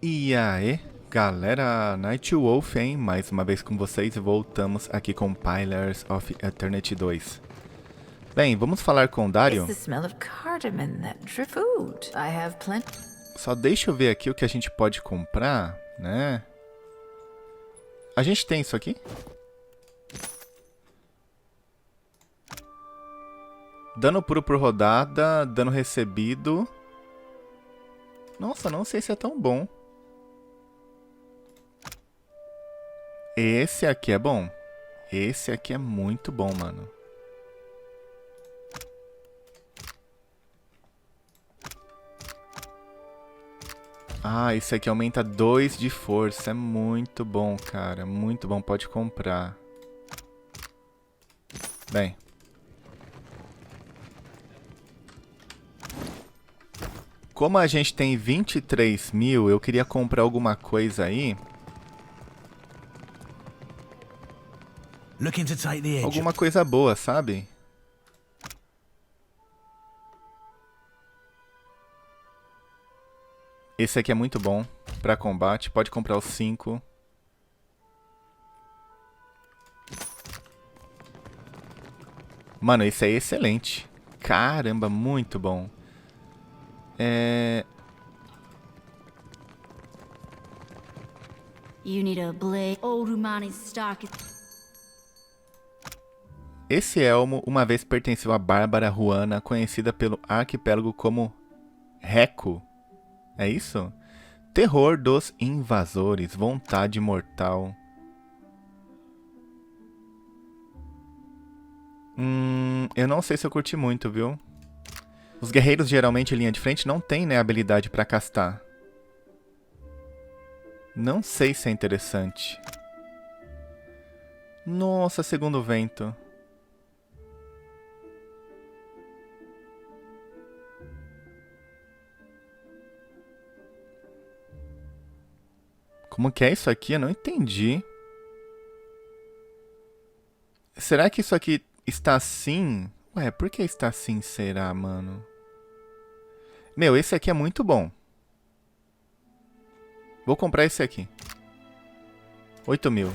E aí, galera, Nightwolf, hein? Mais uma vez com vocês e voltamos aqui com Pillars of Eternity 2. Bem, vamos falar com o Dario. Só deixa eu ver aqui o que a gente pode comprar, né? A gente tem isso aqui? Dano puro por rodada, dano recebido. Nossa, não sei se é tão bom. Esse aqui é bom. Esse aqui é muito bom, mano. Ah, esse aqui aumenta 2 de força. É muito bom, cara. Muito bom. Pode comprar. Bem. Como a gente tem 23 mil, eu queria comprar alguma coisa aí. Alguma coisa boa, sabe? Esse aqui é muito bom pra combate. Pode comprar os 5. Mano, esse é excelente. Caramba, muito bom. Esse elmo uma vez pertenceu a Bárbara Ruana, conhecida pelo arquipélago como Reco. É isso? Terror dos invasores, vontade mortal. Eu não sei se eu curti muito, viu? Os guerreiros geralmente em linha de frente não têm, né, habilidade pra castar. Não sei se é interessante. Nossa, segundo vento. Como que é isso aqui? Eu não entendi. Será que isso aqui está assim? Ué, por que está assim, será, mano? Meu, esse aqui é muito bom. Vou comprar esse aqui. 8 mil.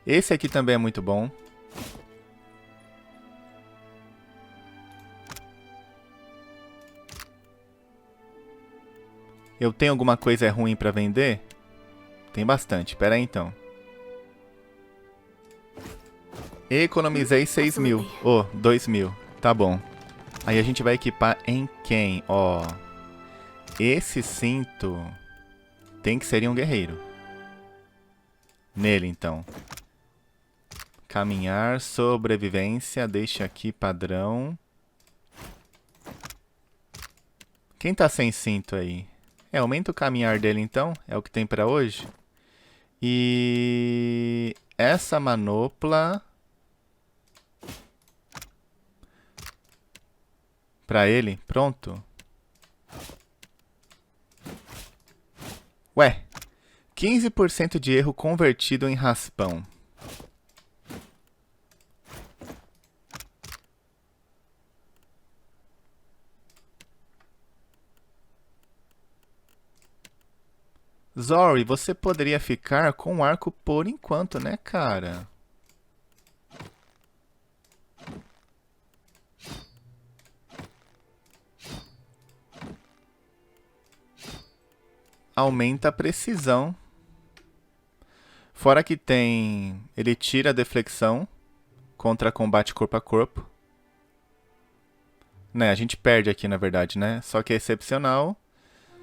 Esse aqui também é muito bom. Eu tenho alguma coisa ruim pra vender? Tem bastante. Pera aí, então. Economizei 6 mil. Oh, 2 mil. Tá bom. Aí a gente vai equipar em quem? Ó. Esse cinto tem que ser em um guerreiro. Nele, então. Caminhar, sobrevivência. Deixa aqui, padrão. Quem tá sem cinto aí? Aumenta o caminhar dele, então. É o que tem pra hoje. E essa manopla pra ele, pronto. Ué, 15% de erro convertido em raspão. Zori, você poderia ficar com o arco por enquanto, né, cara? Aumenta a precisão. Fora que tem... Ele tira a deflexão contra combate corpo a corpo. Né, a gente perde aqui, na verdade, né? Só que é excepcional.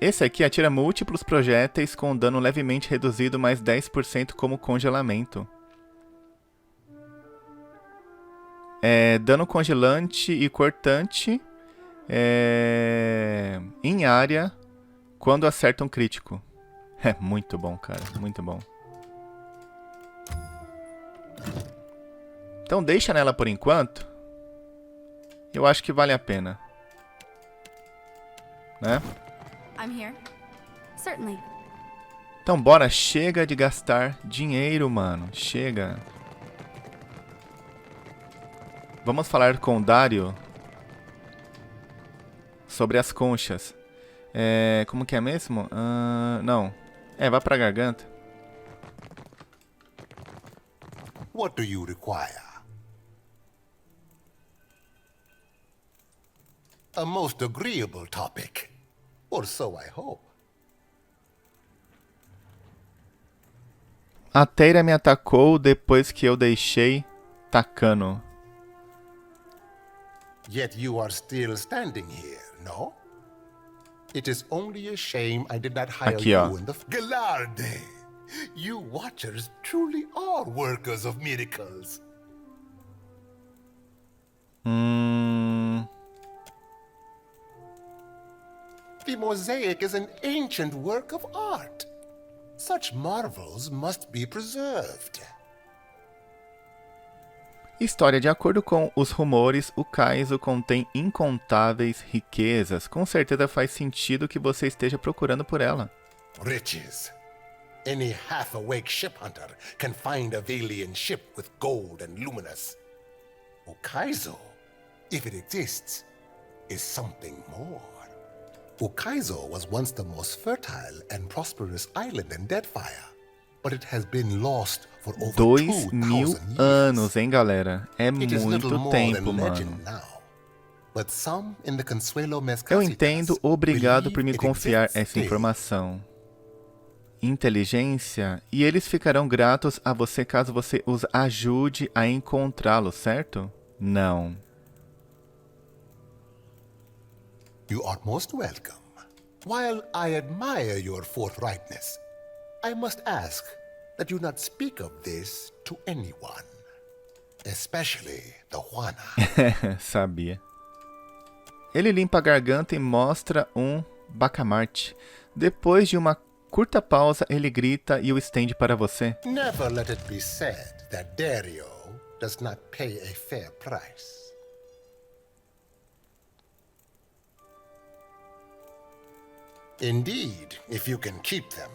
Esse aqui atira múltiplos projéteis com dano levemente reduzido mais 10% como congelamento. Dano congelante e cortante em área quando acerta um crítico. É muito bom, cara. Muito bom. Então deixa nela por enquanto. Eu acho que vale a pena. Né? Então bora, chega de gastar dinheiro, mano. Chega. Vamos falar com o Dario sobre as conchas. Como que é mesmo? Não. Vá pra garganta. What do you require? A most agreeable topic. Or so I hope. A Teira me atacou depois que eu deixei Takano. Yet you are still standing here, no? It is only a shame I did not hire Aqui, ó. you in the... Galarde! You Watchers truly are workers of miracles. The mosaic is an ancient work of art. Such marvels must be preserved. História: de acordo com os rumores, o Kaizo contém incontáveis riquezas. Com certeza faz sentido que você esteja procurando por ela. Riches. Any half-awake ship hunter can find a Valian ship with gold and luminous. Ukaizo, if it exists, is something more. Ukaizo was once the most fertile and prosperous island in Deadfire, but it has been lost for over 2000 years. anos, hein, galera? É It is little muito more tempo, than legend mano. now. But some in the Consuelo Eu Mescasitas entendo, obrigado por me believe it confiar exists essa still. informação. Inteligência, e eles ficarão gratos a você caso você os ajude a encontrá-lo, certo? Não. You are most welcome. While I admire your forthrightness, I must ask that you not speak of this to anyone, especially the Juana. Sabia. Ele limpa a garganta e mostra um bacamarte. Depois de uma curta pausa, ele grita e o estende para você. Never let it be said that Dario does not pay a fair price. Indeed, if you can keep them.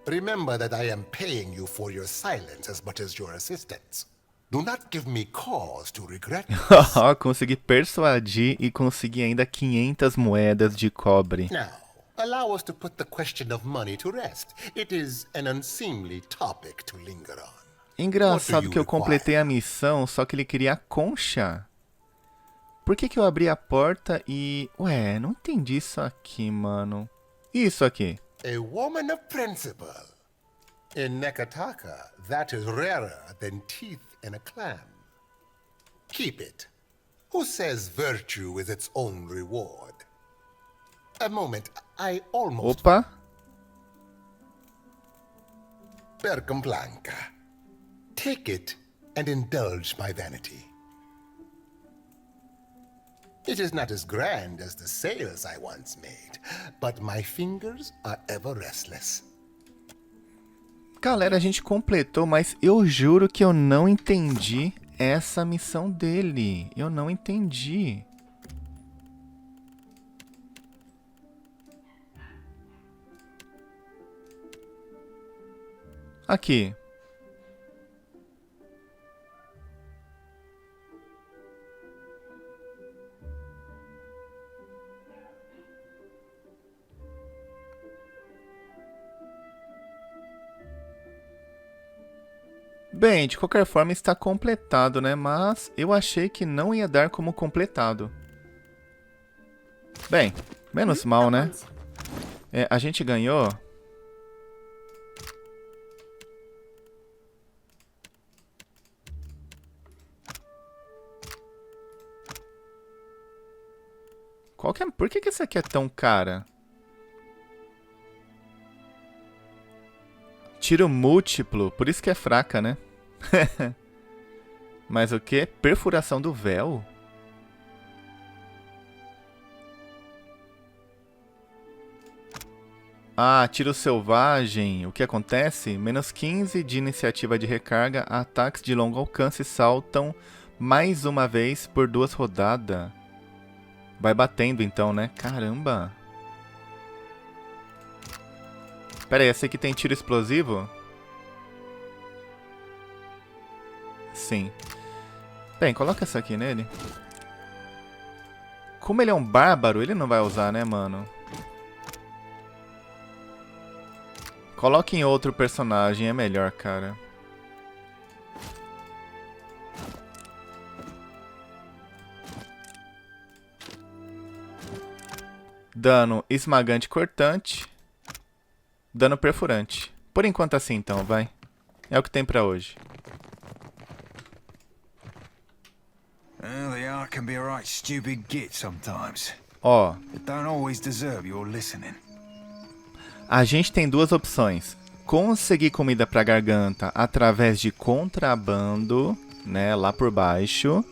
Remember that I am paying you for your silence as much as your assistance. Do not give me cause to regret this. Consegui persuadir e consegui ainda 500 moedas de cobre. Now, allow us to put the question of money to rest. It is an unseemly topic to linger on. Engraçado que eu completei a missão, só que ele queria a concha. Por que que eu abri a porta e... Ué, não entendi isso aqui, mano. E isso aqui? A woman of principle. In Nekataka, that is rarer than teeth in a clam. Keep it. Who says virtue is its own reward? A moment, I almost... Opa! Percamblanca. Take it and indulge my vanity. It is not as grand as the sails I once made, but my fingers are ever restless. Galera, a gente completou, mas eu juro que eu não entendi essa missão dele. Eu não entendi. Aqui. Bem, de qualquer forma está completado, né? Mas eu achei que não ia dar como completado. Bem, menos mal, né? A gente ganhou. Por que que essa aqui é tão cara? Tiro múltiplo, por isso que é fraca, né? Mas o que? Perfuração do véu? Ah, tiro selvagem. O que acontece? Menos 15 de iniciativa de recarga. Ataques de longo alcance saltam mais uma vez por 2 rodadas. Vai batendo então, né? Caramba. Pera aí, essa aqui tem tiro explosivo? Sim. Bem, coloca essa aqui nele. Como ele é um bárbaro, ele não vai usar, né, mano? Coloque em outro personagem, é melhor, cara. Dano esmagante cortante. Dano perfurante. Por enquanto assim, então, vai. É o que tem pra hoje. Well, the art can be a right stupid git sometimes. Ó, It don't always deserve your listening. a gente tem duas opções. Conseguir comida pra garganta através de contrabando, né, lá por baixo.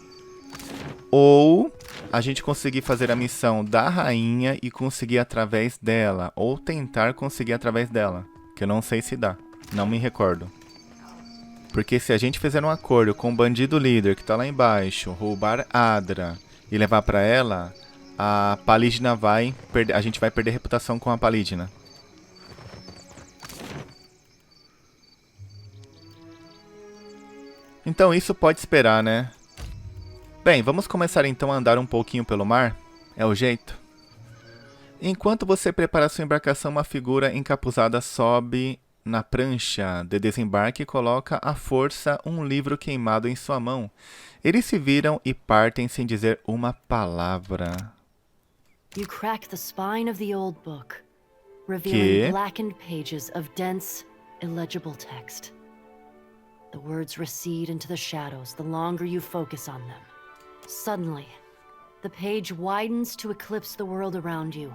Ou a gente conseguir fazer a missão da rainha e conseguir através dela. Ou tentar conseguir através dela. Que eu não sei se dá. Não me recordo. Porque se a gente fizer um acordo com o bandido líder que tá lá embaixo, roubar Adra e levar pra ela, a Palídina vai perder. A gente vai perder reputação com a Palídina. Então isso pode esperar, né? Bem, vamos começar então a andar um pouquinho pelo mar? É o jeito? Enquanto você prepara sua embarcação, uma figura encapuzada sobe na prancha de desembarque e coloca à força um livro queimado em sua mão. Eles se viram e partem sem dizer uma palavra. You crack the spine of the old book, revealing Que? blackened pages of dense, illegible text. The words recede into the shadows the longer you focus on them. Suddenly, the page widens to eclipse the world around you.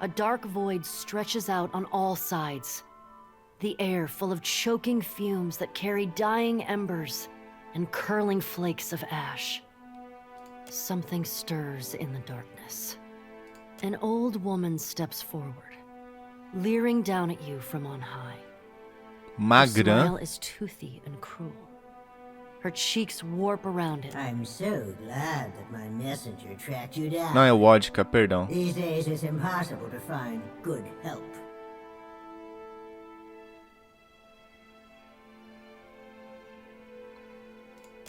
A dark void stretches out on all sides. The air full of choking fumes that carry dying embers and curling flakes of ash. Something stirs in the darkness. An old woman steps forward, leering down at you from on high. Her Magrã. smile is toothy and cruel. Her cheeks warp around it. I'm so glad that my messenger tracked you down. Não é Wodka, perdão. These days it's impossible to find good help.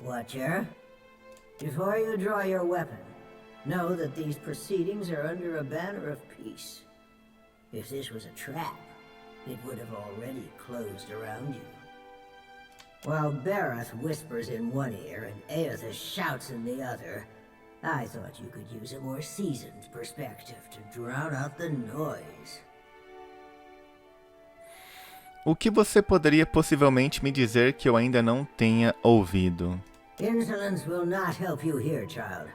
Watcher, before you draw your weapon, know that these proceedings are under a banner of peace. If this was a trap, it would have already closed around you. While Bareth whispers in one ear and Aethys shouts in the other, I thought you could use a more seasoned perspective to drown out the noise. O que você poderia possivelmente me dizer que eu ainda não tenha ouvido? Insolence will not help you here, child.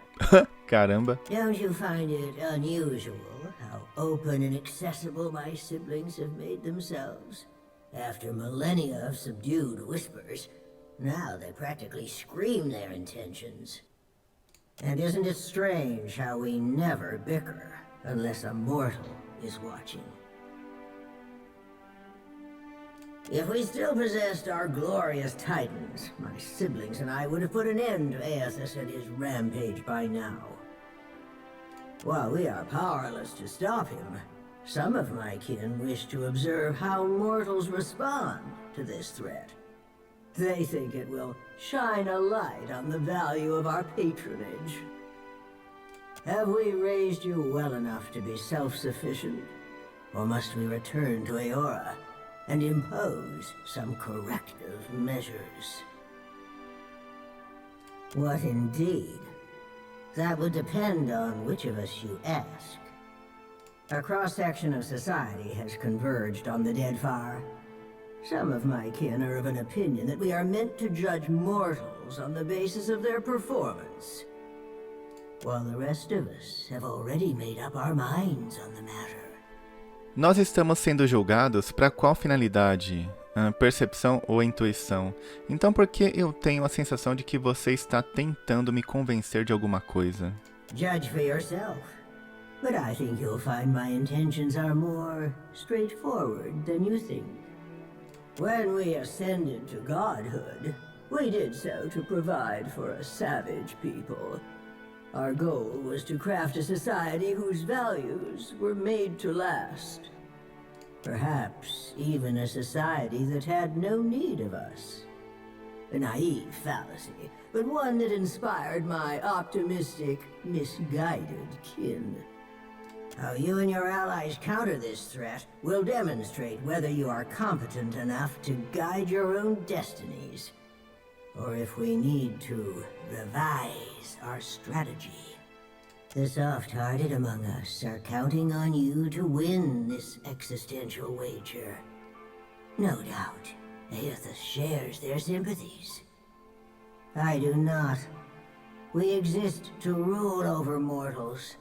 Caramba. Don't you find it unusual how open and accessible my siblings have made themselves? After millennia of subdued whispers, now they practically scream their intentions. And isn't it strange how we never bicker unless a mortal is watching? If we still possessed our glorious titans, my siblings and I would have put an end to Aethys and his rampage by now. While we are powerless to stop him, some of my kin wish to observe how mortals respond to this threat. They think it will shine a light on the value of our patronage. Have we raised you well enough to be self-sufficient? Or must we return to Eora and impose some corrective measures? What indeed? That would depend on which of us you ask. A cross-section of society has converged on the Deadfire. Some of my kin are of an opinion that we are meant to judge mortals on the basis of their performance, while the rest of us have already made up our minds on the matter. Nós estamos sendo julgados para qual finalidade? Percepção ou intuição? Então por que eu tenho a sensação de que você está tentando me convencer de alguma coisa? Judge for yourself. But I think you'll find my intentions are more straightforward than you think. When we ascended to godhood, we did so to provide for a savage people. Our goal was to craft a society whose values were made to last. Perhaps even a society that had no need of us. A naive fallacy, but one that inspired my optimistic, misguided kin. How you and your allies counter this threat will demonstrate whether you are competent enough to guide your own destinies, or if we need to revise our strategy. The soft-hearted among us are counting on you to win this existential wager. No doubt, Aethys shares their sympathies. I do not. We exist to rule over mortals.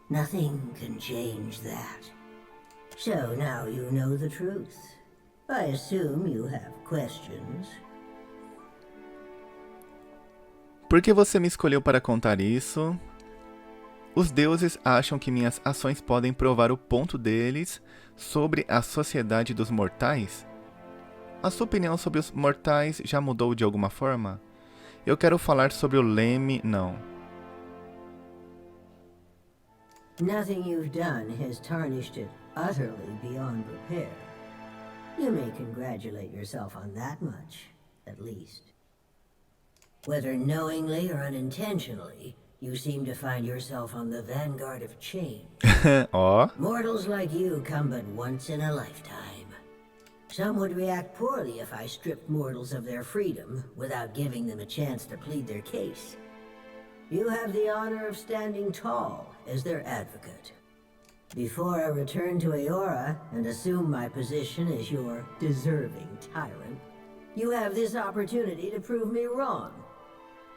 Nothing can change that. So now you know the truth. I assume you have questions. Por que você me escolheu para contar isso? Os deuses acham que minhas ações podem provar o ponto deles sobre a sociedade dos mortais? A sua opinião sobre os mortais já mudou de alguma forma? Eu quero falar sobre o leme, não. Nothing you've done has tarnished it utterly beyond repair. You may congratulate yourself on that much, at least. Whether knowingly or unintentionally, you seem to find yourself on the vanguard of change. Ó. Mortals like you come but once in a lifetime. Some would react poorly if I stripped mortals of their freedom without giving them a chance to plead their case. You have the honor of standing tall as their advocate. Before I return to Eora and assume my position as your deserving tyrant, you have this opportunity to prove me wrong.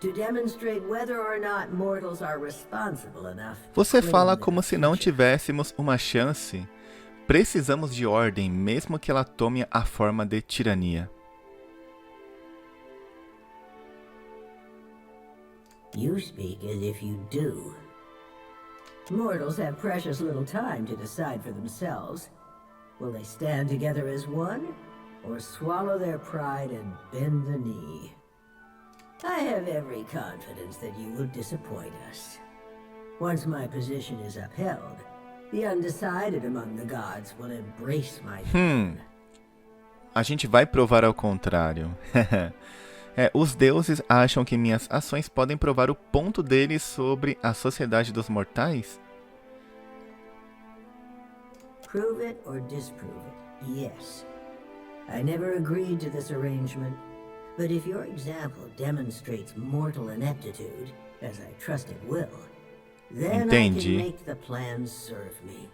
To demonstrate whether or not mortals are responsible enough. Você fala como se não tivéssemos uma chance. Precisamos de ordem, mesmo que ela tome a forma de tirania. You speak as if you do. Mortals have precious little time to decide for themselves. Will they stand together as one, or swallow their pride and bend the knee? I have every confidence that you will disappoint us. Once my position is upheld, the undecided among the gods will embrace my plan. A gente vai provar ao contrário. Os deuses acham que minhas ações podem provar o ponto deles sobre a sociedade dos mortais? Prove it or disprove it, yes. I never agreed to this arrangement, but if your example demonstrates mortal ineptitude, as I trust it will, then Entendi. I can make the plan serve me.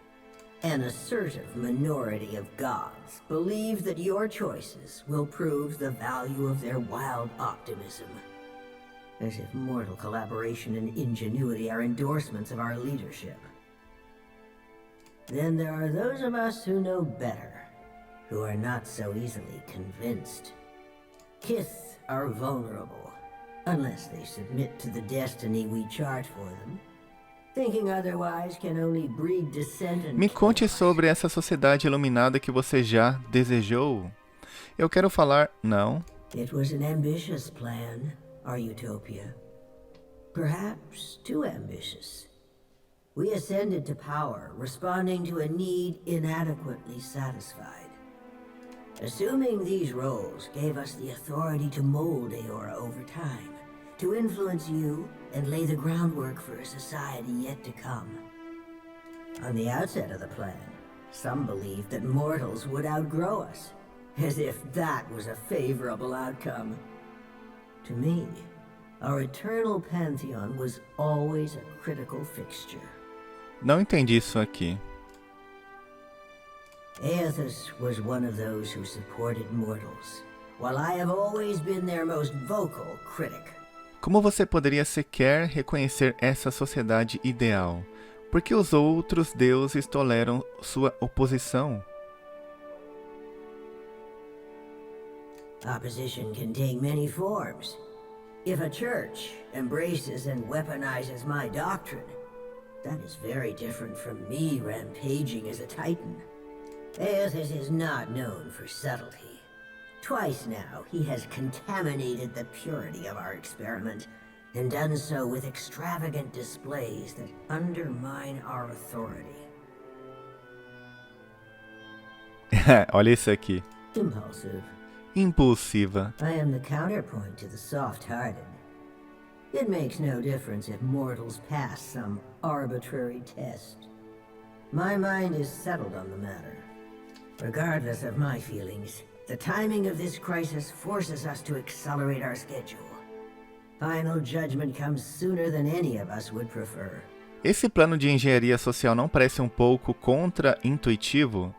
An assertive minority of gods believe that your choices will prove the value of their wild optimism. As if mortal collaboration and ingenuity are endorsements of our leadership. Then there are those of us who know better, who are not so easily convinced. Kith are vulnerable, unless they submit to the destiny we chart for them. Thinking otherwise can only breed dissent and Me conte sobre essa sociedade iluminada que você já desejou. Eu quero falar... Não. It was an ambitious plan, our utopia. Perhaps too ambitious. We ascended to power, responding to a need inadequately satisfied. Assuming these roles gave us the authority to mold Eora over time, to influence you and lay the groundwork for a society yet to come. On the outset of the plan, some believed that mortals would outgrow us, as if that was a favorable outcome. To me, our eternal pantheon was always a critical fixture. Não entendi isso aqui. Aethys was one of those who supported mortals, while I have always been their most vocal critic. Como você poderia sequer reconhecer essa sociedade ideal? Porque os outros deuses toleram sua oposição? Opposition can take many forms. If a church embraces and weaponizes my doctrine, that is very different from me rampaging as a titan. Aethys is not known for subtlety. Twice now, he has contaminated the purity of our experiment, and done so with extravagant displays that undermine our authority. Olha isso aqui. Impulsive. Impulsiva. I am the counterpoint to the soft-hearted. It makes no difference if mortals pass some arbitrary test. My mind is settled on the matter. Regardless of my feelings, the timing of this crisis forces us to accelerate our schedule. Final judgment comes sooner than any of us would prefer. Esse plano de engenharia social não parece um pouco contra-intuitivo?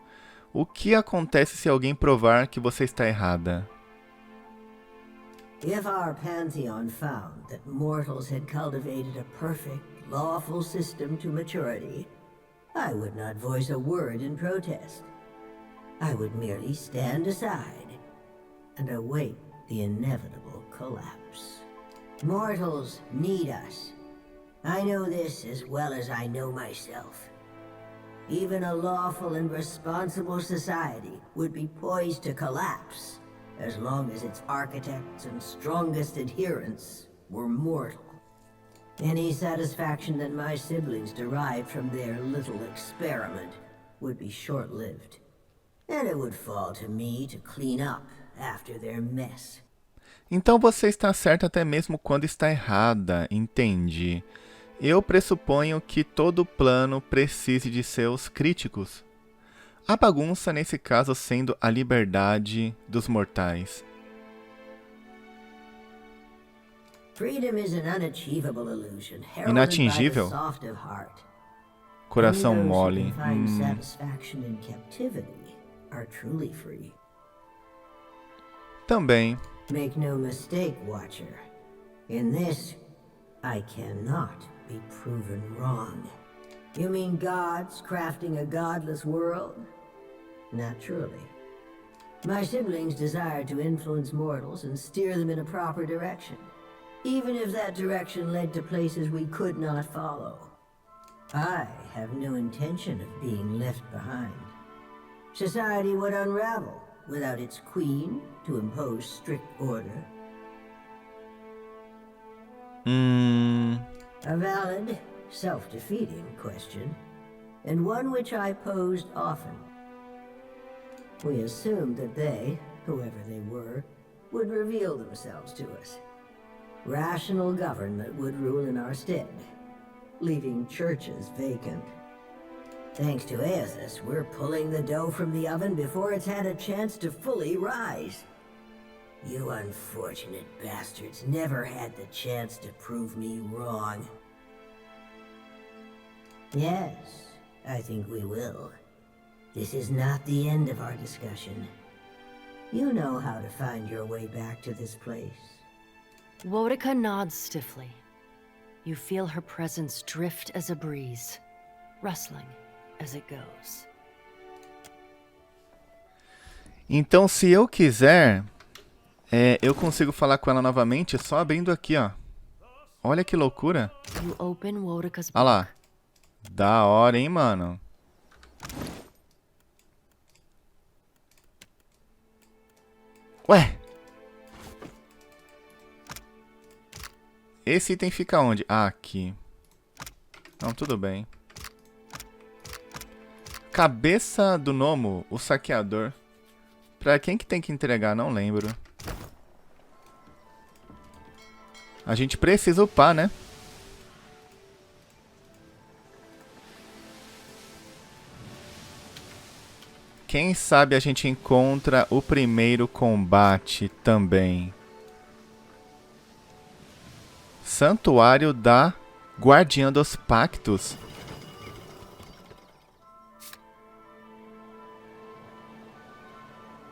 O que acontece se alguém provar que você está errada? If our pantheon found that mortals had cultivated a perfect, lawful system to maturity, I would not voice a word in protest. I would merely stand aside and await the inevitable collapse. Mortals need us. I know this as well as I know myself. Even a lawful and responsible society would be poised to collapse as long as its architects and strongest adherents were mortal. Any satisfaction that my siblings derived from their little experiment would be short-lived, and it would fall to me to clean up after their mess. Então você está certa até mesmo quando está errada, entendi. Eu pressuponho que todo plano precise de seus críticos. A bagunça, nesse caso, sendo a liberdade dos mortais. Freedom is an unachievable illusion, heralded Inatingível? by the soft of heart. Coração Only those who mole. can find satisfaction in captivity are truly free. Também. Make no mistake, Watcher. In this, I cannot be proven wrong. You mean gods crafting a godless world? Naturally. My siblings desire to influence mortals and steer them in a proper direction, even if that direction led to places we could not follow. I have no intention of being left behind. Society would unravel without its queen to impose strict order. A valid, self-defeating question, and one which I posed often. We assumed that they, whoever they were, would reveal themselves to us. Rational government would rule in our stead, leaving churches vacant. Thanks to Aethys, we're pulling the dough from the oven before it's had a chance to fully rise. You unfortunate bastards never had the chance to prove me wrong. Yes, I think we will. This is not the end of our discussion. You know how to find your way back to this place. Wotica nods stiffly. You feel her presence drift as a breeze, rustling as it goes. Então, se eu quiser, eu consigo falar com ela novamente só abrindo aqui, ó. Olha que loucura. You open Wotica's Olha lá. book. Da hora, hein, mano? Ué? Esse item fica onde? Ah, aqui. Não, tudo bem. Cabeça do Gnomo, o saqueador. Pra quem que tem que entregar? Não lembro. A gente precisa upar, né? Quem sabe a gente encontra o primeiro combate também. Santuário da Guardiã dos Pactos.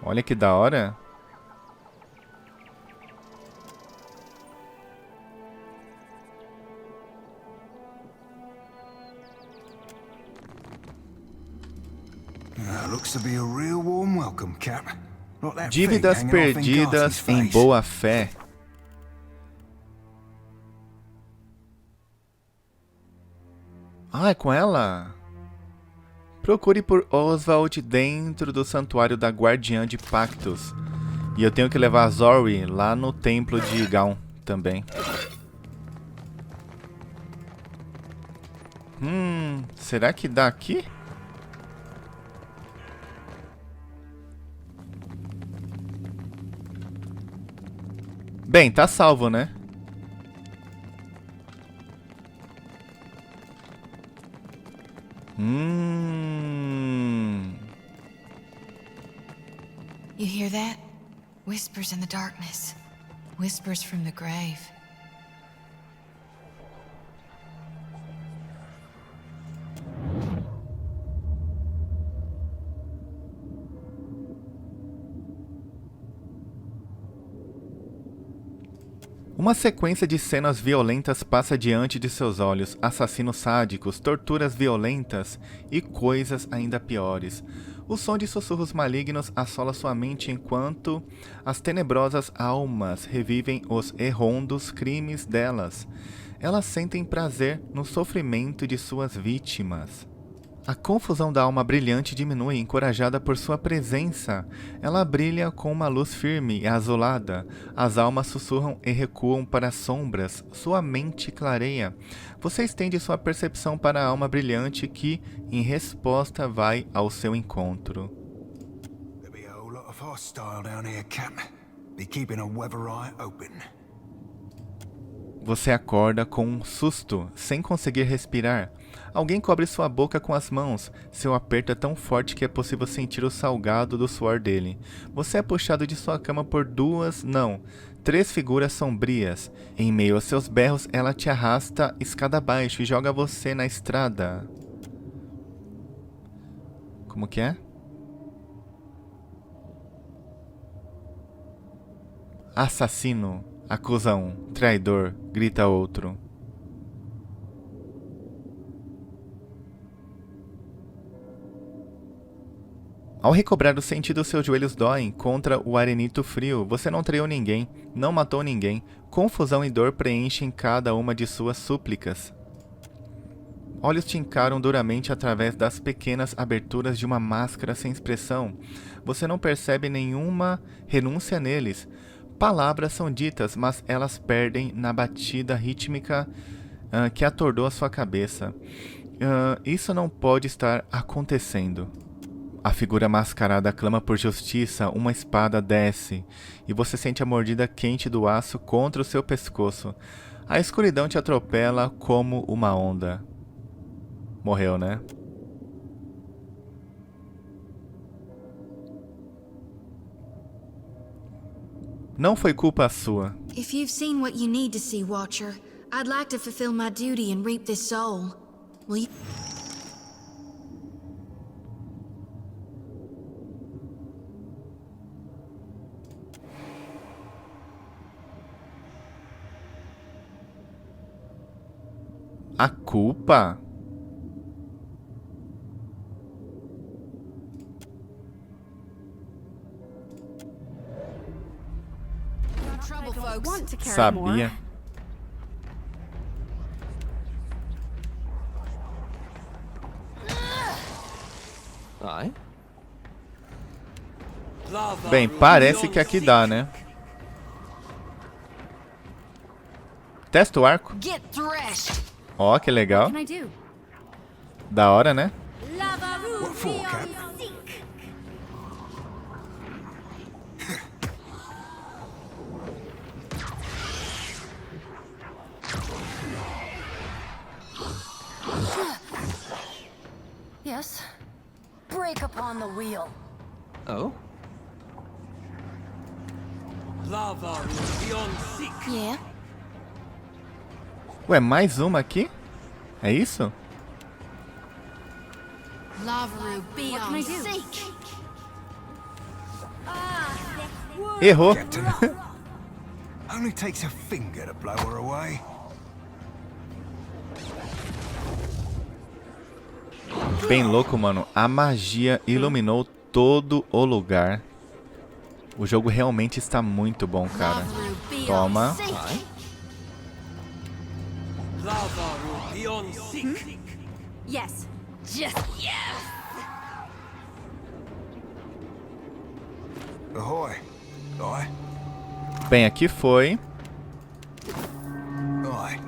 Olha que da hora. Looks to be a real warm welcome, Cap. Not that Dívidas thing hanging off in perdidas Garth's em face. boa fé. Ah, é com ela? Procure por Oswald dentro do Santuário da Guardiã de Pactos. E eu tenho que levar a Zori lá no Templo de Gaun também. Será que dá aqui? Bem, tá salvo, né? You hear that? Whispers in the darkness. Whispers from the grave. Uma sequência de cenas violentas passa diante de seus olhos, assassinos sádicos, torturas violentas e coisas ainda piores. O som de sussurros malignos assola sua mente enquanto as tenebrosas almas revivem os hediondos crimes delas. Elas sentem prazer no sofrimento de suas vítimas. A confusão da alma brilhante diminui, encorajada por sua presença. Ela brilha com uma luz firme e azulada. As almas sussurram e recuam para as sombras. Sua mente clareia. Você estende sua percepção para a alma brilhante que, em resposta, vai ao seu encontro. There'll be a whole lot of hostile down here, Cap. Be keeping a weather eye open. Você acorda com um susto, sem conseguir respirar. Alguém cobre sua boca com as mãos. Seu aperto é tão forte que é possível sentir o salgado do suor dele. Você é puxado de sua cama por três figuras sombrias. Em meio aos seus berros, ela te arrasta escada abaixo e joga você na estrada. Como que é? Assassino, acusa um. Traidor, grita outro. Ao recobrar o sentido, seus joelhos doem contra o arenito frio. Você não traiu ninguém, não matou ninguém. Confusão e dor preenchem cada uma de suas súplicas. Olhos te encaram duramente através das pequenas aberturas de uma máscara sem expressão. Você não percebe nenhuma renúncia neles. Palavras são ditas, mas elas perdem na batida rítmica que atordoa sua cabeça. Isso não pode estar acontecendo. A figura mascarada clama por justiça, uma espada desce, e você sente a mordida quente do aço contra o seu pescoço. A escuridão te atropela como uma onda. Morreu, né? Não foi culpa sua. If you've seen what you need to see, Watcher, I'd like to fulfill my duty and reap this soul. Will you... A culpa? Sabia. Bem, parece que aqui dá, né? Testa o arco. Ó, que legal. Da hora, né? What for, Cap? Yes. Break upon the wheel. Oh? Lava beyond seek. Yeah? Ué, mais uma aqui? É isso? Lavaru beyond seek. Errou. Captain. Only takes a finger to blow her away. Bem louco, mano. A magia iluminou todo o lugar. O jogo realmente está muito bom, cara. Toma. Lava beyond seek. Yes. Just yes. Ahoy. Aye. Bem, aqui foi. Aye.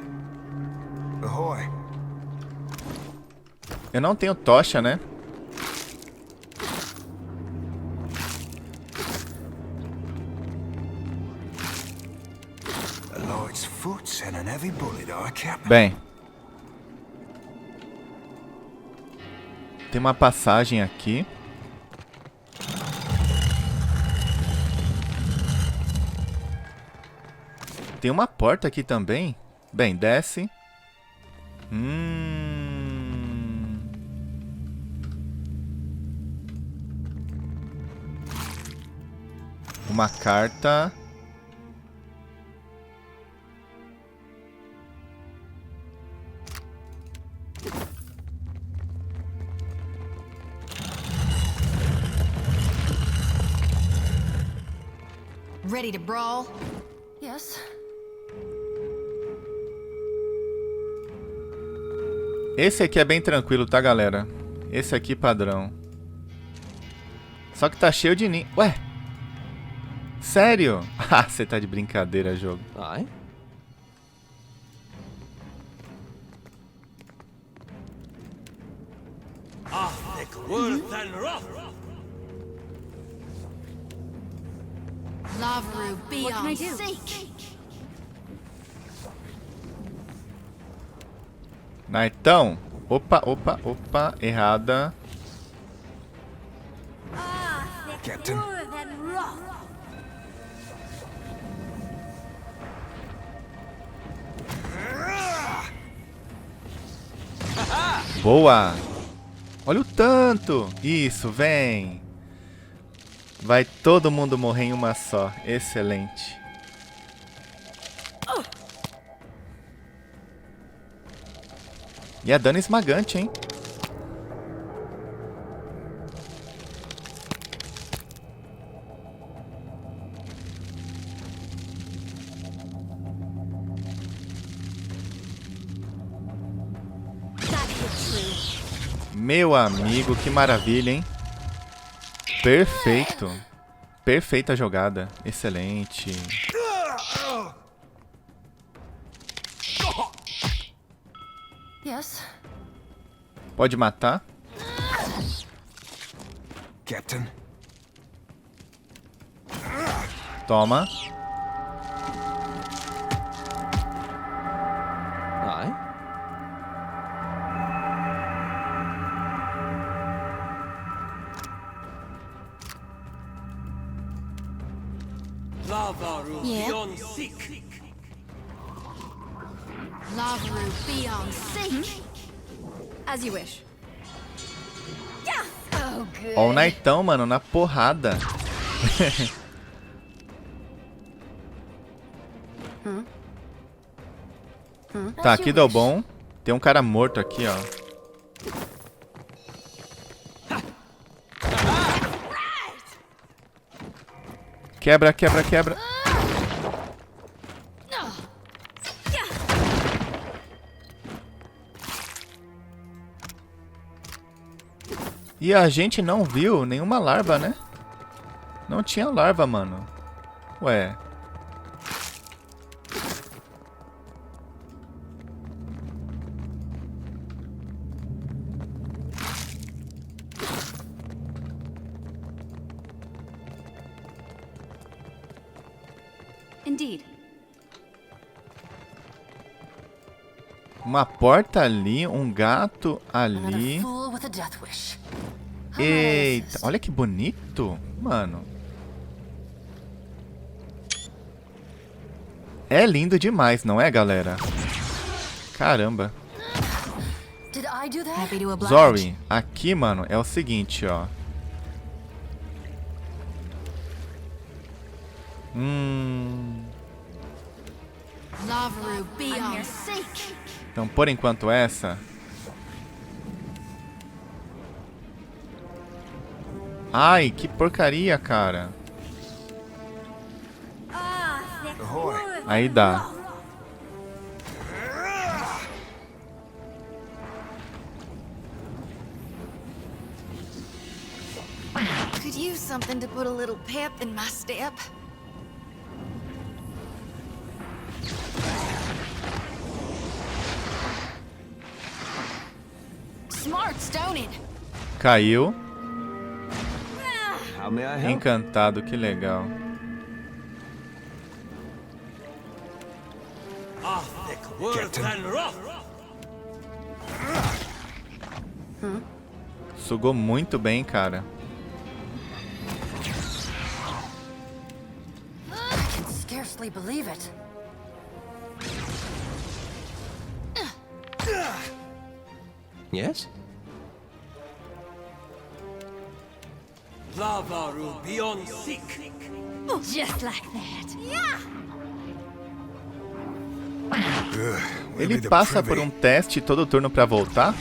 Ahoy. Eu não tenho tocha, né? A light's foot and an heavy bullet, aye, Cap. Bem. Tem uma passagem aqui. Tem uma porta aqui também. Bem, desce. Uma carta. Ready to brawl? Yes. Esse aqui é bem tranquilo, tá, galera? Esse aqui padrão. Só que tá cheio de ninja. Ué? Sério? Ah, você tá de brincadeira, jogo. Aye. Worth and rough. Lavaru, be What can I on do? seek. Naitão. Opa, opa, opa. Errada. Captain. Boa. Olha o tanto. Isso, vem. Vai todo mundo morrer em uma só. Excelente. E é dano esmagante, hein? Meu amigo, que maravilha, hein? Perfeito. Perfeita jogada. Excelente. Yes. Pode matar. Captain. Toma. Aye. Lavaru, Yeah? be on seek. Lavaru, be on seek. As you wish. Oh, good. Ó o Naitão, mano, na porrada. Tá, aqui deu bom. Tem um cara morto aqui, ó. Quebra, quebra, quebra. E a gente não viu nenhuma larva, né? Não tinha larva, mano. Ué. Indeed. Uma porta ali, um gato Another ali. fool with a death wish. Eita, olha que bonito, mano. É lindo demais, não é, galera? Caramba. Did I do that? Happy to oblige. Zori, aqui, mano, é o seguinte, ó. Lavaru, be on seek. Então, por enquanto, essa. Ai, que porcaria, cara. Ahoy. Aí dá. Could use something to put a little pep in my step. Smart, don't it? Caiu. How may I help? Encantado, que legal. Thick worth Captain. and rough. Sugou muito bem, cara. I can scarcely believe it. Yes? Lavaru beyond seek. Just like that. Ele passa por um teste todo turno pra voltar?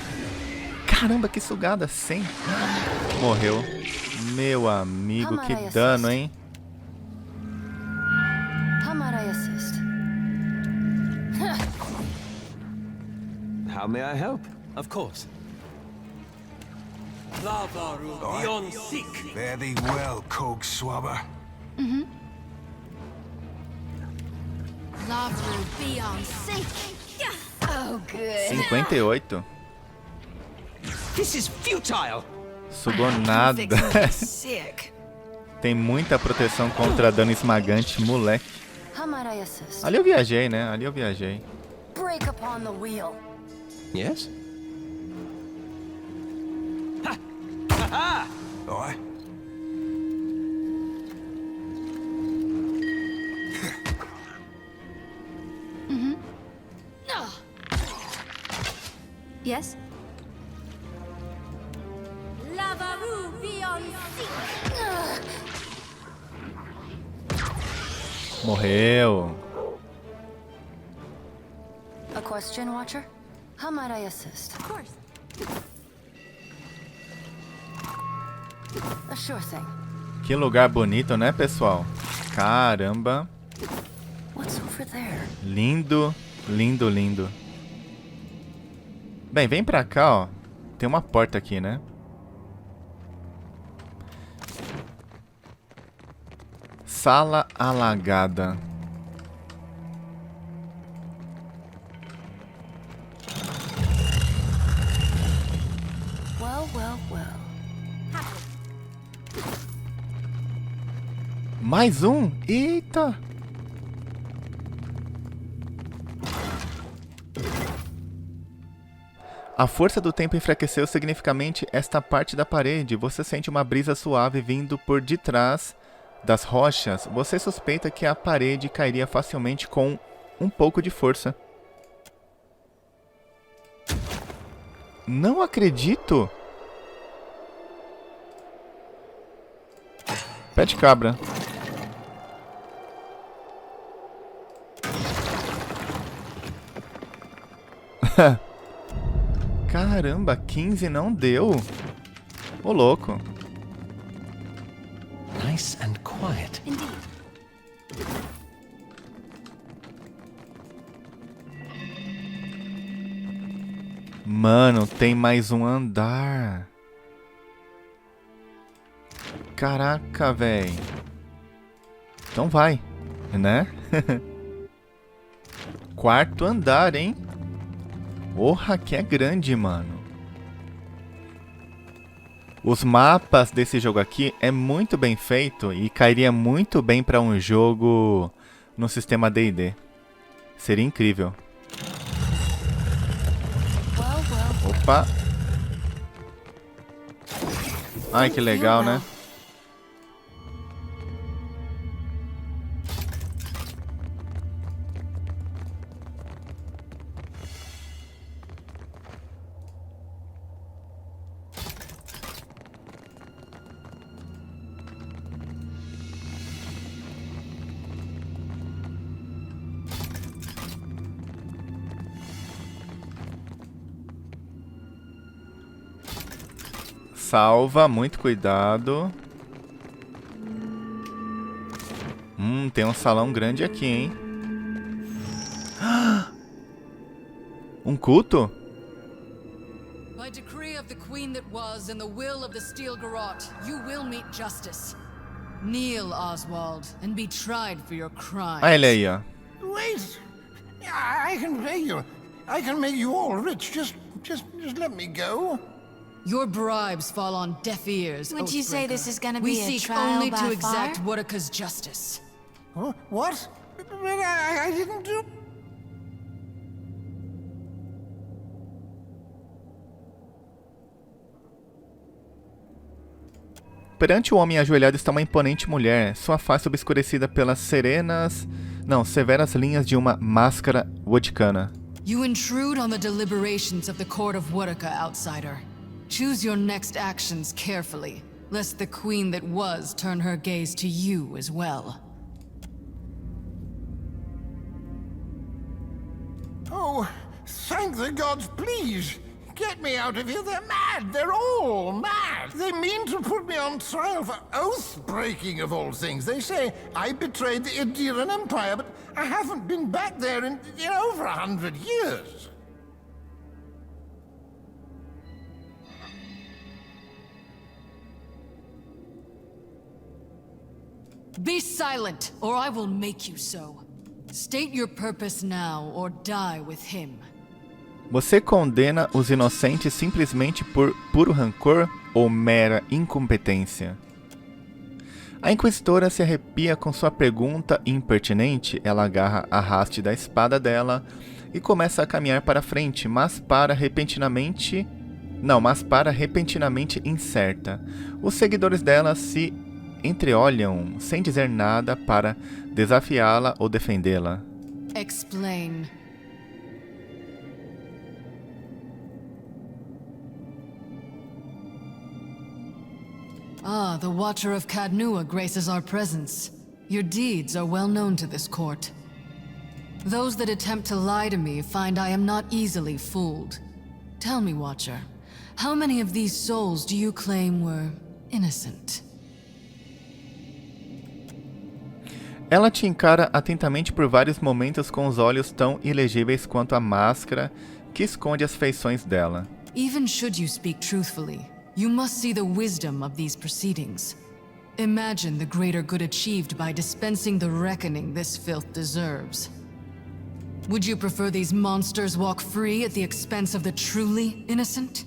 Caramba, que sugada, 100. Morreu. Meu amigo, que dano, hein? How might I assist? How may I help? Of course. Lavaru beyond seek. Fare thee well, Cog Swabber. Lavaru beyond seek. Oh, good. 58. This is futile. Sugou nada. Sick. Tem muita proteção contra dano esmagante, moleque. How might I assist? Ali eu viajei, né? Ali eu viajei. Break upon the wheel. Yes? Aye. Yes? Lavaru beyond seek. Morreu. A question, Watcher? How might I assist? Of course. A sure thing. Que lugar bonito, né, pessoal? Caramba. What's over there? Lindo, lindo, lindo. Bem, vem pra cá, ó. Tem uma porta aqui, né? Sala alagada. Well, well, well. Mais um? Eita! A força do tempo enfraqueceu significativamente esta parte da parede. Você sente uma brisa suave vindo por detrás das rochas. Você suspeita que a parede cairia facilmente com um pouco de força. Não acredito! Pé de cabra. Caramba, 15 não deu. Ô, louco. Nice and quiet. Indeed. Mano, tem mais um andar. Caraca, velho. Então vai, né? Quarto andar, hein? Porra, que é grande, mano. Os mapas desse jogo aqui é muito bem feito e cairia muito bem pra um jogo no sistema D&D. Seria incrível. Opa. Ai, que legal, né? Salva, muito cuidado. Tem um salão grande aqui, hein? Um culto? By decree of the Queen that was and the will of the Steel Garrote, you will meet justice. Kneel, Oswald, and be tried for your crimes. Ah, ele aí, ó. Wait! I can pay you. I can make you all rich. Just let me go. Your bribes fall on deaf ears, Would you say Oathbreaker. this is gonna We be a seek trial only by to exact fire? Wodaka's justice. Huh? What? I didn't do... Perante o homem ajoelhado está uma imponente mulher, sua face obscurecida pelas severas linhas de uma máscara wodicana. You intrude on the deliberations of the Court of Woodica, outsider. Choose your next actions carefully, lest the queen that was turn her gaze to you as well. Oh, thank the gods, please. Get me out of here. They're mad. They're all mad. They mean to put me on trial for oath-breaking of all things. They say I betrayed the Idiran Empire, but I haven't been back there in over 100 years. Be silent, or I will make you so. State your purpose now, or die with him. Você condena os inocentes simplesmente por puro rancor ou mera incompetência? A Inquisitora se arrepia com sua pergunta impertinente. Ela agarra a haste da espada dela e começa a caminhar para frente, mas para repentinamente incerta. Os seguidores dela se entreolham sem dizer nada para desafiá-la ou defendê-la. Explain. Ah, the Watcher of Cadnua graces our presence. Your deeds are well known to this court. Those that attempt to lie to me find I am not easily fooled. Tell me, Watcher, how many of these souls do you claim were innocent? Ela te encara atentamente por vários momentos com os olhos tão ilegíveis quanto a máscara que esconde as feições dela. Even should you speak truthfully, you must see the wisdom of these proceedings. Imagine the greater good achieved by dispensing the reckoning this filth deserves. Would you prefer these monsters walk free at the expense of the truly innocent?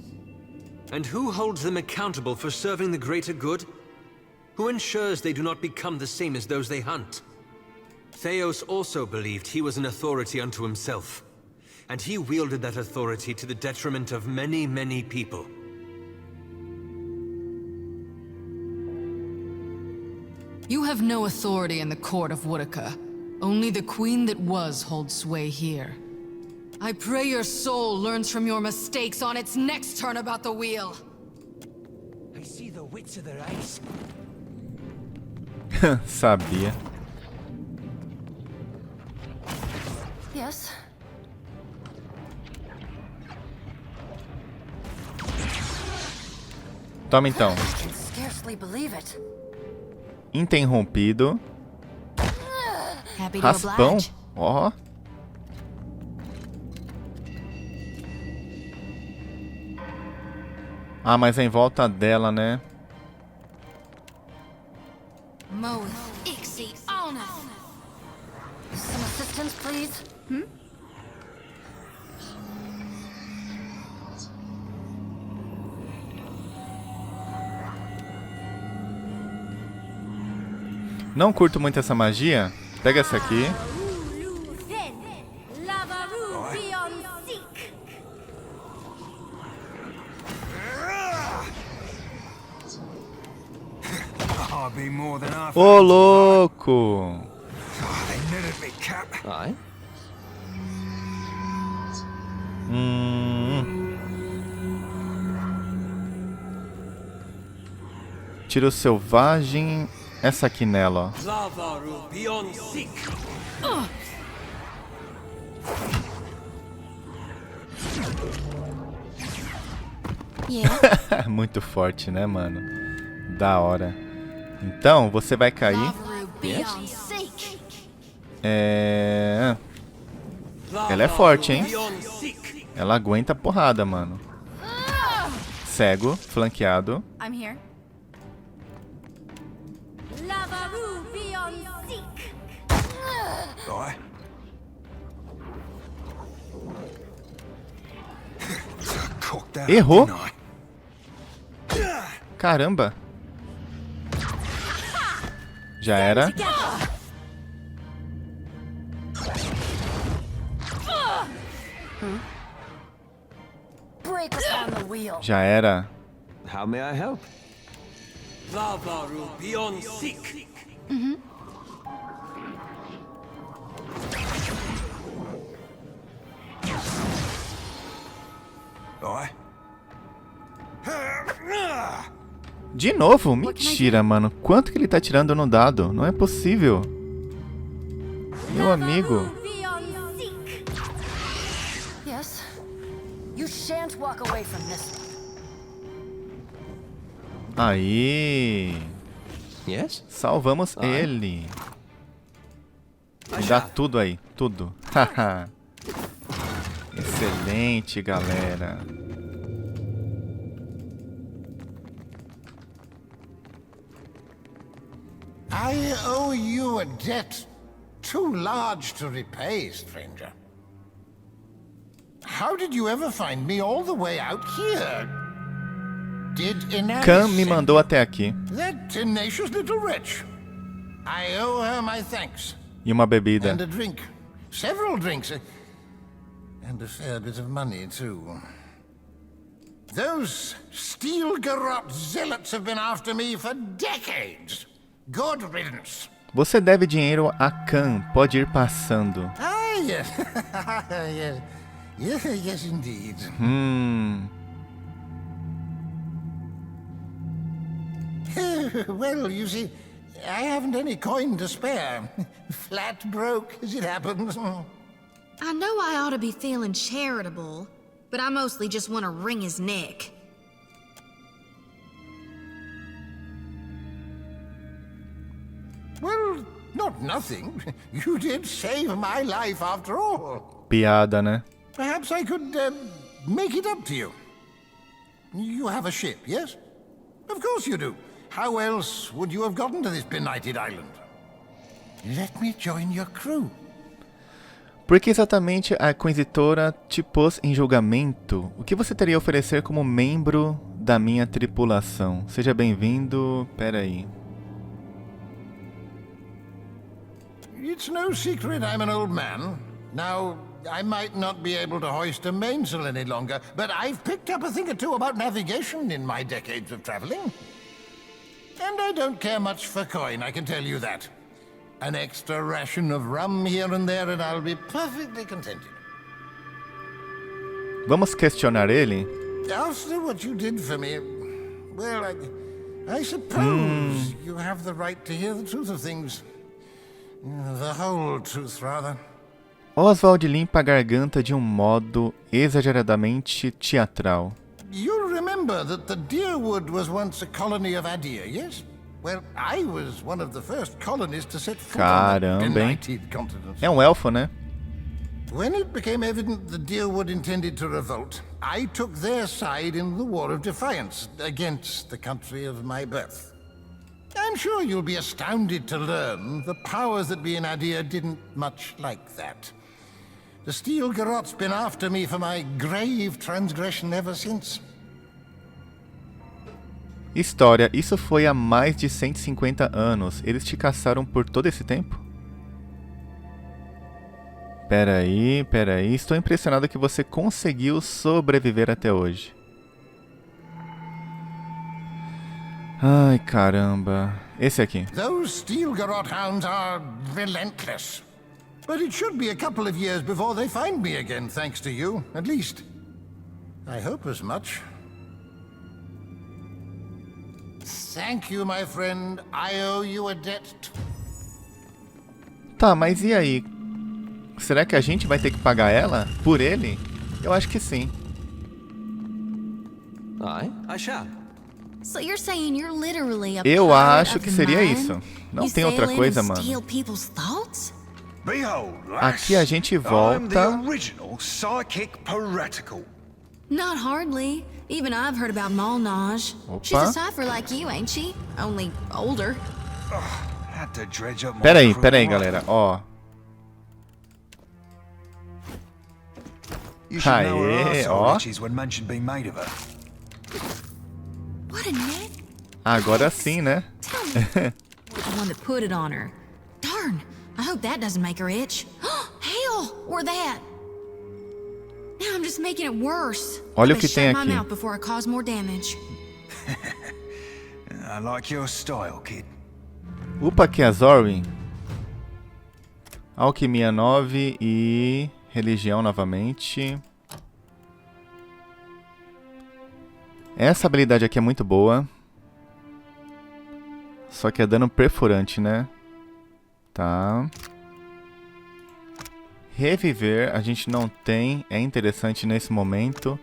And who holds them accountable for serving the greater good? Who ensures they do not become the same as those they hunt? Theos also believed he was an authority unto himself, and he wielded that authority to the detriment of many, many people. You have no authority in the court of Woodica. Only the queen that was holds sway here. I pray your soul learns from your mistakes on its next turn about the wheel. I see the wits of their eyes. Sabia. Yes? Toma então. I can scarcely believe it. Interrompido. Happy to Raspão. oblige. Ó. Ah, mas é em volta dela, né? Moeth, Ixie, Alna. Some assistance, please? Não curto muito essa magia. Pega essa aqui. I'll be more than half. Ô, louco! Oh, they netted me, Cap. Aye? Tiro selvagem. Essa aqui nela, ó. Lavaru beyond seek. Yeah. Muito forte, né, mano? Da hora. Então, você vai cair. Lavaru beyond seek. Ela é forte, hein? Beyond seek. Ela aguenta a porrada, mano. Cego, flanqueado. I'm here. Lavaru beyond seek. Right. Cocked that Errou. up, didn't I? Caramba. Já era. Break us on the wheel. Já era. How may I help? Lavaru beyond seek. Right? De novo? Mentira, mano. Quanto que ele tá tirando no dado? Não é possível. Meu amigo. Yes. You shan't walk away from this one. Aí. Yes? Salvamos ele. Dá tudo aí. Tudo. Haha. Excelente, galera. I owe you a debt too large to repay, stranger. How did you ever find me all the way out here? Did Inanna Khan me send mandou até aqui. that tenacious little wretch? I owe her my thanks. E uma bebida. And a drink. Several drinks. And a fair bit of money, too. Those Steel-Garrote zealots have been after me for decades. Good riddance. Você deve dinheiro a Khan. Pode ir passando. Ah, yes. yes. Yes, indeed. Well, you see, I haven't any coin to spare. Flat broke, as it happens. I know I ought to be feeling charitable, but I mostly just want to wring his neck. Well, not nothing. You did save my life after all. Piada, né? Perhaps I could make it up to you. You have a ship, yes? Of course you do. How else would you have gotten to this benighted island? Let me join your crew. Por que exatamente a Inquisitora te pôs em julgamento? O que você teria a oferecer como membro da minha tripulação? Seja bem-vindo... Pera aí. It's no secret I'm an old man. Now, I might not be able to hoist a mainsail any longer, but I've picked up a thing or two about navigation in my decades of traveling. And I don't care much for coin, I can tell you that. An extra ration of rum here and there and I'll be perfectly contented. Vamos questionar ele? After what you did for me, well, I suppose you have the right to hear the truth of things. The whole truth, rather. Oswald limpa a garganta de um modo exageradamente teatral. You remember that the Deerwood was once a colony of Adir, yes? Well, I was one of the first colonists to set foot on the Caramba, hein? benighted continent. É um elfo, né? When it became evident the Deerwood intended to revolt, I took their side in the War of Defiance against the country of my birth. I'm sure you'll be astounded to learn the powers that be in Adir didn't much like that. The Steel-Garrote's been after me for my grave transgression ever since. História, isso foi há mais de 150 anos. Eles te caçaram por todo esse tempo? Peraí. Estou impressionado que você conseguiu sobreviver até hoje. Ai, caramba. Esse aqui. Those Steel-Garrote hounds are relentless. But it should be a couple of years before they find me again, thanks to you, at least. I hope as much. Thank you, my friend. I owe you a debt. Tá, mas e aí? Será que a gente vai ter que pagar ela? Por ele? Eu acho que sim. I shall. So you're saying you're literally a Eu pirate acho of que the seria mind? isso. Não You tem outra sail in coisa, and mano. steal people's thoughts? Behold, lass. Aqui a gente I'm the volta. original psychic piratical. Not hardly. Even I've heard about Malnage. She's Opa. a cipher like you, ain't she? Only older. Had to dredge up my Peraí, crew right. galera. Ó. You should know her Aê, arsehole ó. itches when mention being made of her. What a net. Agora sim, né? Tell me. The one that put it on her. Darn. I hope that doesn't make her itch. Hell! Or that. Now I'm just making it worse. Olha o I que better tem shut my aqui. mouth before I cause more damage. I like your style, kid. Upa aqui a Zorin. Alquimia 9 e religião novamente. Essa habilidade aqui é muito boa. Só que é dano perfurante, né? Tá. Reviver a gente não tem. É interessante nesse momento.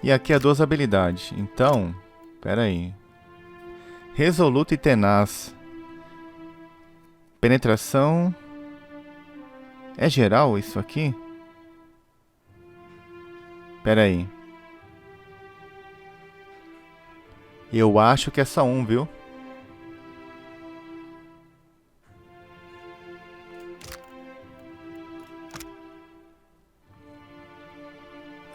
E aqui é 2 habilidades. Então, pera aí. Resoluto e tenaz. Penetração. É geral isso aqui? Pera aí. Eu acho que é só um, viu?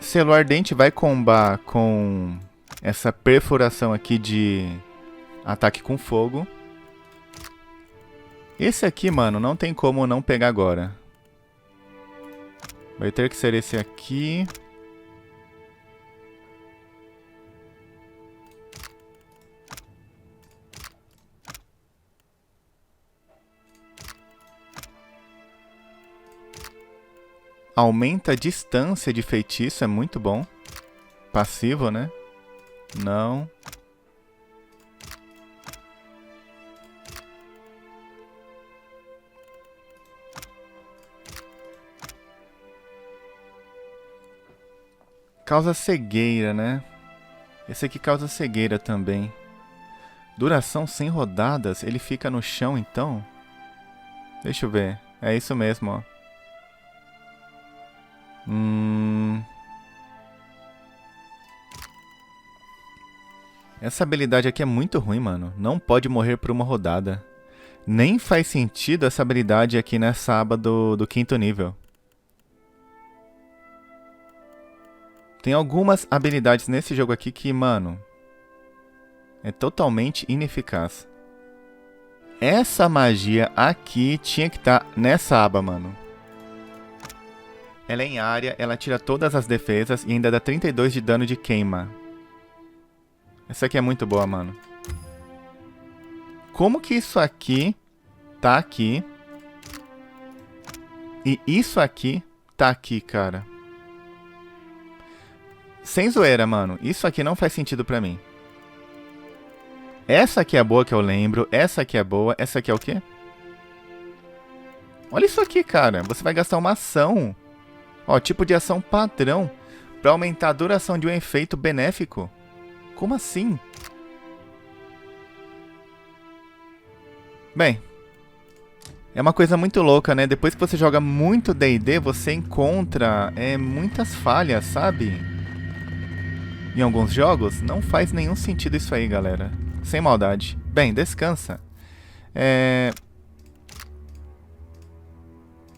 Selo ardente vai combar com essa perfuração aqui de ataque com fogo. Esse aqui, mano, não tem como não pegar agora. Vai ter que ser esse aqui. Aumenta a distância de feitiço, é muito bom. Passivo, né? Não. Causa cegueira, né? Esse aqui causa cegueira também. Duração sem rodadas, ele fica no chão então? Deixa eu ver. É isso mesmo, ó. Essa habilidade aqui é muito ruim, mano. Não pode morrer por uma rodada. Nem faz sentido essa habilidade aqui nessa aba do 5º nível. Tem algumas habilidades nesse jogo aqui que, mano, é totalmente ineficaz. Essa magia aqui tinha que estar nessa aba, mano. Ela é em área, ela tira todas as defesas e ainda dá 32 de dano de queima. Essa aqui é muito boa, mano. Como que isso aqui tá aqui e isso aqui tá aqui, cara? Sem zoeira, mano. Isso aqui não faz sentido pra mim. Essa aqui é boa que eu lembro. Essa aqui é boa. Essa aqui é o quê? Olha isso aqui, cara. Você vai gastar uma ação. Ó, tipo de ação padrão pra aumentar a duração de um efeito benéfico. Como assim? Bem, é uma coisa muito louca, né? Depois que você joga muito D&D, você encontra muitas falhas, sabe? Em alguns jogos, não faz nenhum sentido isso aí, galera. Sem maldade. Bem, descansa.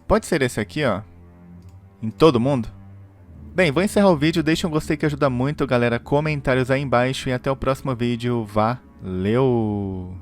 Pode ser esse aqui, ó. Em todo mundo? Bem, vou encerrar o vídeo. Deixa um gostei que ajuda muito, galera. Comentários aí embaixo. E até o próximo vídeo. Valeu!